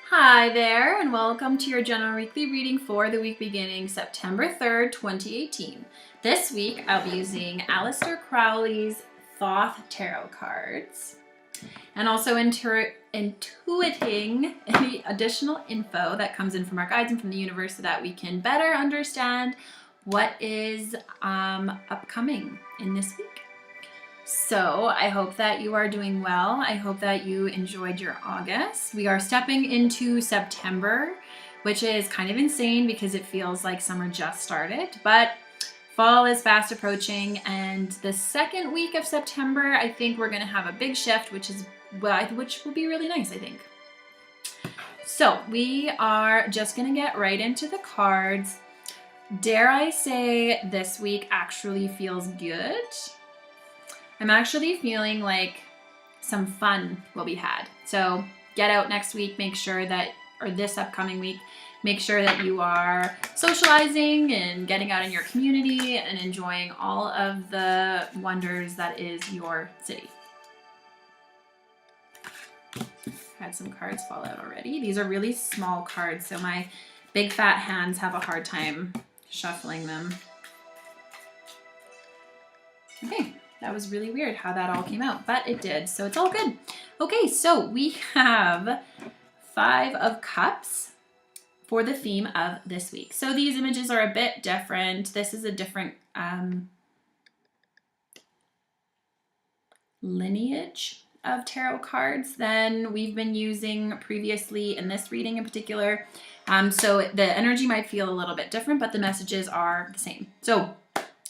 Hi there, and welcome to your general weekly reading for the week beginning September 3rd, 2018. This week, I'll be using Aleister Crowley's Thoth Tarot cards and also intuiting any additional info that comes in from our guides and from the universe so that we can better understand what is upcoming in this week. So I hope that you are doing well. I hope that you enjoyed your August. We are stepping into September, which is kind of insane because it feels like summer just started, but fall is fast approaching, and the second week of September, I think we're gonna have a big shift, which will be really nice, I think. So we are just gonna get right into the cards. Dare I say this week actually feels good? I'm actually feeling like some fun will be had. So get out next week, make sure that, or this upcoming week, make sure that you are socializing and getting out in your community and enjoying all of the wonders that is your city. Had some cards fall out already. These are really small cards, so my big fat hands have a hard time shuffling them. Okay. That was really weird how that all came out, but it did, so it's all good. Okay, so we have 5 of Cups for the theme of this week. So these images are a bit different. This is a different lineage of tarot cards than we've been using previously in this reading in particular. So the energy might feel a little bit different, but the messages are the same. So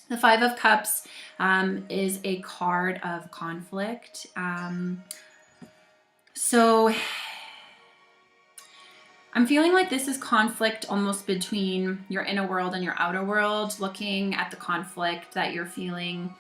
the 5 of Cups is a card of conflict. So I'm feeling like this is conflict almost between your inner world and your outer world, looking at the conflict that you're feeling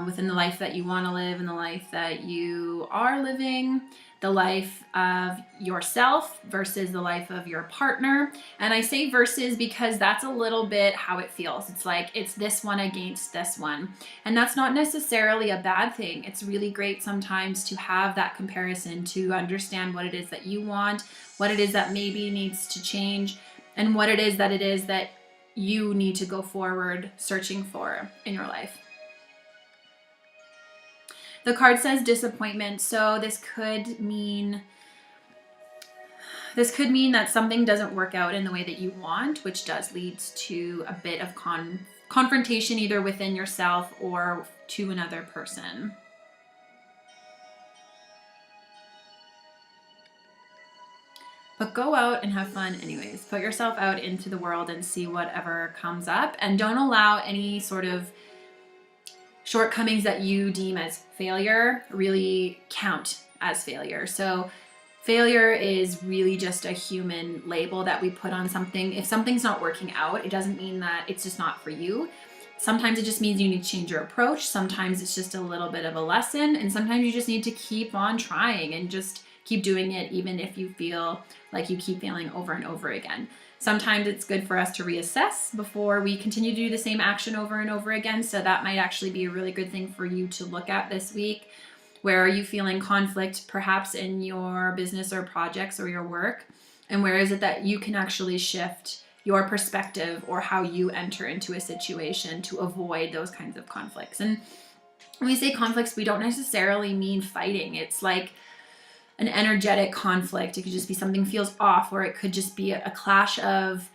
within the life that you want to live and the life that you are living, the life of yourself versus the life of your partner. And I say versus because that's a little bit how it feels. It's like it's this one against this one. And that's not necessarily a bad thing. It's really great sometimes to have that comparison, to understand what it is that you want, what it is that maybe needs to change, and what it is that you need to go forward searching for in your life. The card says disappointment, so this could mean that something doesn't work out in the way that you want, which does lead to a bit of confrontation either within yourself or to another person. But go out and have fun anyways. Put yourself out into the world and see whatever comes up, and don't allow any sort of shortcomings that you deem as failure really count as failure. So failure is really just a human label that we put on something. If something's not working out, it doesn't mean that it's just not for you. Sometimes it just means you need to change your approach. Sometimes it's just a little bit of a lesson. And sometimes you just need to keep on trying and just keep doing it, even if you feel like you keep failing over and over again. Sometimes it's good for us to reassess before we continue to do the same action over and over again. So that might actually be a really good thing for you to look at this week. Where are you feeling conflict perhaps in your business or projects or your work? And where is it that you can actually shift your perspective or how you enter into a situation to avoid those kinds of conflicts? And when we say conflicts, we don't necessarily mean fighting. It's like an energetic conflict. It could just be something feels off, or it could just be a clash of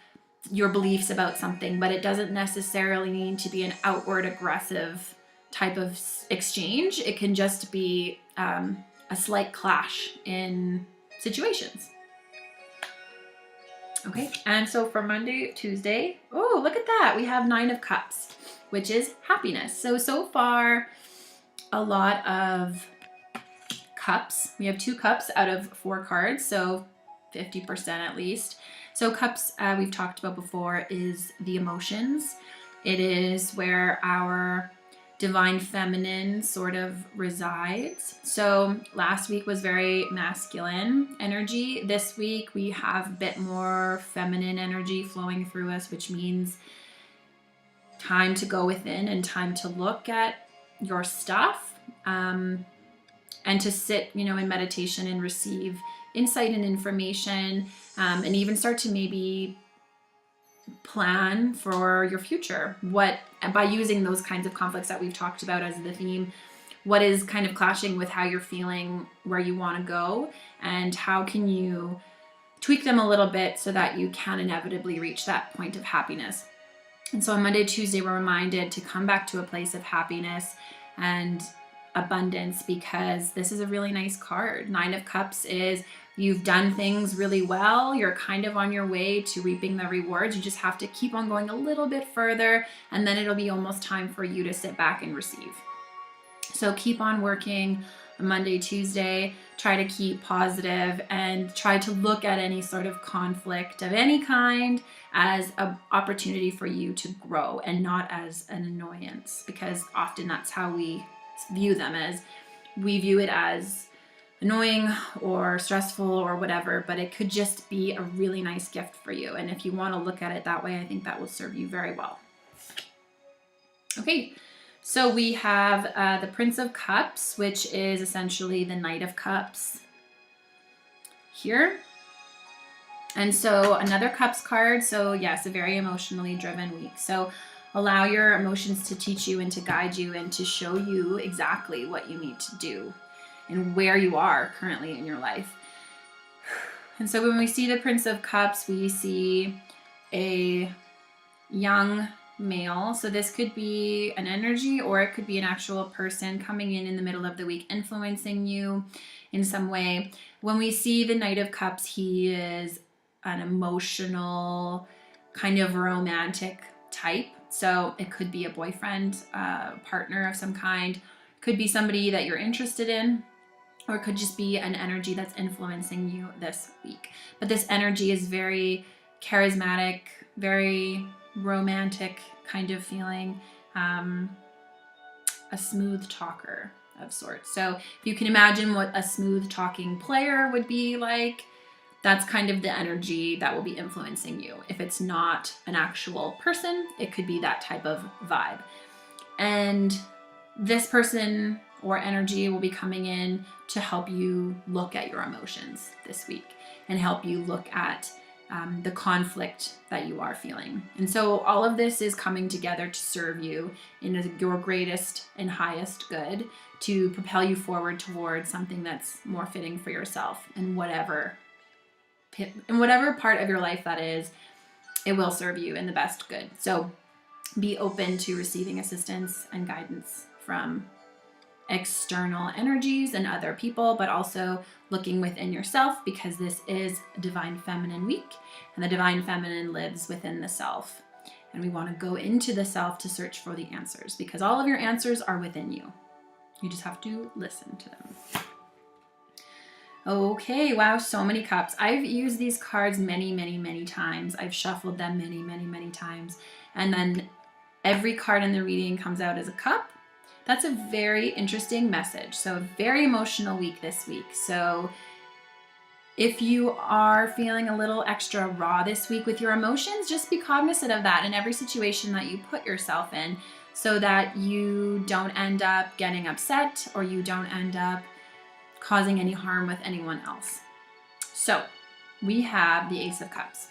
your beliefs about something, but it doesn't necessarily need to be an outward aggressive type of exchange. It can just be a slight clash in situations. Okay, and so for Monday, Tuesday, oh, look at that. We have 9 of Cups, which is happiness. So far, a lot of Cups. We have 2 cups out of 4 cards, so 50% at least. So Cups, we've talked about before, is the emotions. It is where our divine feminine sort of resides. So last week was very masculine energy. This week we have a bit more feminine energy flowing through us, which means time to go within and time to look at your stuff. And to sit, in meditation and receive insight and information, and even start to maybe plan for your future. What, by using those kinds of conflicts that we've talked about as the theme, what is kind of clashing with how you're feeling, where you want to go, and how can you tweak them a little bit so that you can inevitably reach that point of happiness. And so on Monday, Tuesday, we're reminded to come back to a place of happiness and abundance, because this is a really nice card. 9 of Cups is you've done things really well. You're kind of on your way to reaping the rewards. You just have to keep on going a little bit further, and then it'll be almost time for you to sit back and receive. So keep on working on Monday, Tuesday. Try to keep positive and try to look at any sort of conflict of any kind as an opportunity for you to grow and not as an annoyance, because often that's how we view them, as we view it as annoying or stressful or whatever, but it could just be a really nice gift for you. And if you want to look at it that way, I think that will serve you very well. Okay, so we have the Prince of Cups, which is essentially the Knight of Cups here. And so another Cups card. So yes, a very emotionally driven week. So allow your emotions to teach you and to guide you and to show you exactly what you need to do and where you are currently in your life. And so when we see the Prince of Cups, we see a young male. So this could be an energy, or it could be an actual person coming in the middle of the week, influencing you in some way. When we see the Knight of Cups, he is an emotional, kind of romantic type. So it could be a boyfriend, partner of some kind, could be somebody that you're interested in, or it could just be an energy that's influencing you this week. But this energy is very charismatic, very romantic kind of feeling, a smooth talker of sorts. So if you can imagine what a smooth talking player would be like, that's kind of the energy that will be influencing you. If it's not an actual person, it could be that type of vibe. And this person or energy will be coming in to help you look at your emotions this week and help you look at the conflict that you are feeling. And so all of this is coming together to serve you in your greatest and highest good, to propel you forward towards something that's more fitting for yourself, and whatever part of your life that is, it will serve you in the best good. So be open to receiving assistance and guidance from external energies and other people, but also looking within yourself, because this is a divine feminine week, and the divine feminine lives within the self. And we want to go into the self to search for the answers, because all of your answers are within you. You just have to listen to them. Okay, wow, so many cups. I've used these cards many, many, many times. I've shuffled them many, many, many times. And then every card in the reading comes out as a cup. That's a very interesting message. So a very emotional week this week. So if you are feeling a little extra raw this week with your emotions, just be cognizant of that in every situation that you put yourself in, so that you don't end up getting upset, or you don't end up causing any harm with anyone else. So we have the Ace of Cups.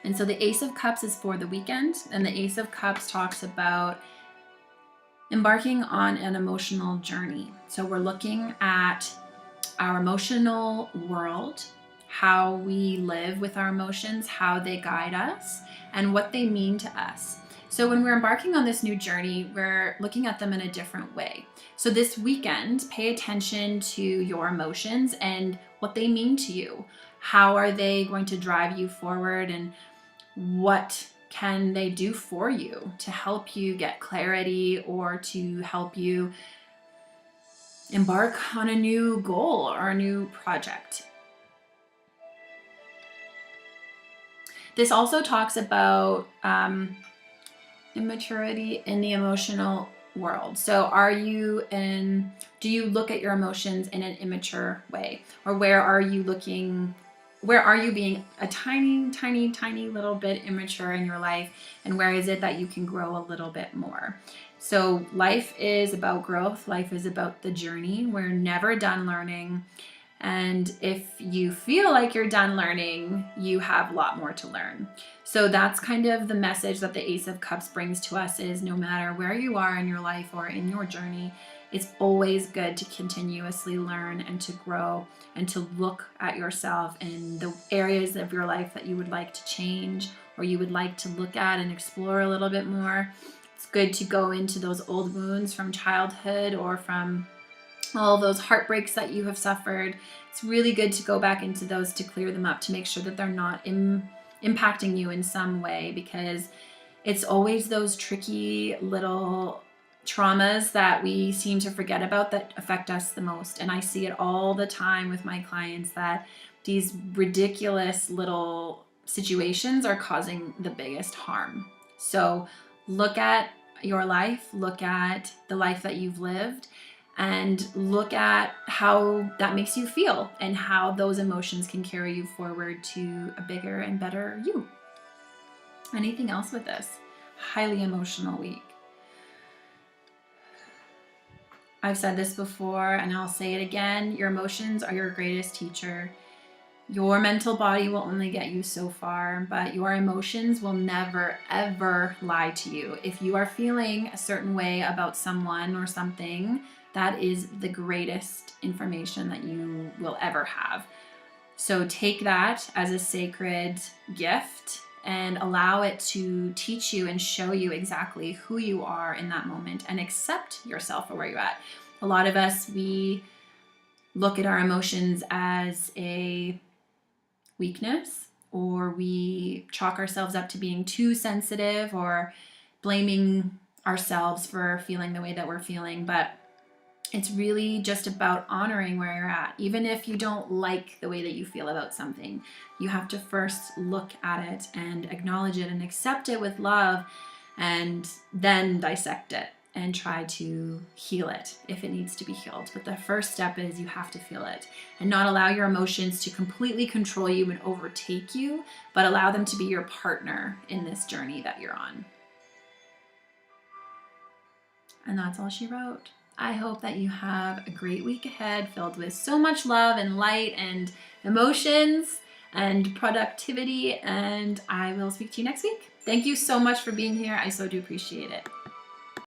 And so the Ace of Cups is for the weekend, and the Ace of Cups talks about embarking on an emotional journey. So we're looking at our emotional world, how we live with our emotions, how they guide us, and what they mean to us. So when we're embarking on this new journey, we're looking at them in a different way. So this weekend, pay attention to your emotions and what they mean to you. How are they going to drive you forward, and what can they do for you to help you get clarity, or to help you embark on a new goal or a new project. This also talks about immaturity in the emotional world. So do you look at your emotions in an immature way? Or where are you being a tiny, tiny, tiny little bit immature in your life? And where is it that you can grow a little bit more? So life is about growth. Life is about the journey. We're never done learning. And if you feel like you're done learning, you have a lot more to learn. So that's kind of the message that the Ace of Cups brings to us, is no matter where you are in your life or in your journey, it's always good to continuously learn and to grow and to look at yourself in the areas of your life that you would like to change or you would like to look at and explore a little bit more. It's good to go into those old wounds from childhood or from all those heartbreaks that you have suffered. It's really good to go back into those to clear them up, to make sure that they're not impacting you in some way, because it's always those tricky little traumas that we seem to forget about that affect us the most. And I see it all the time with my clients, that these ridiculous little situations are causing the biggest harm. So look at your life, look at the life that you've lived, and look at how that makes you feel and how those emotions can carry you forward to a bigger and better you. Anything else with this? Highly emotional week. I've said this before and I'll say it again. Your emotions are your greatest teacher. Your mental body will only get you so far, but your emotions will never, ever lie to you. If you are feeling a certain way about someone or something, that is the greatest information that you will ever have. So take that as a sacred gift and allow it to teach you and show you exactly who you are in that moment, and accept yourself for where you're at. A lot of us, we look at our emotions as a weakness, or we chalk ourselves up to being too sensitive or blaming ourselves for feeling the way that we're feeling. But it's really just about honoring where you're at. Even if you don't like the way that you feel about something, you have to first look at it and acknowledge it and accept it with love, and then dissect it and try to heal it if it needs to be healed. But the first step is you have to feel it and not allow your emotions to completely control you and overtake you, but allow them to be your partner in this journey that you're on. And that's all she wrote. I hope that you have a great week ahead, filled with so much love and light and emotions and productivity, and I will speak to you next week. Thank you so much for being here. I so do appreciate it.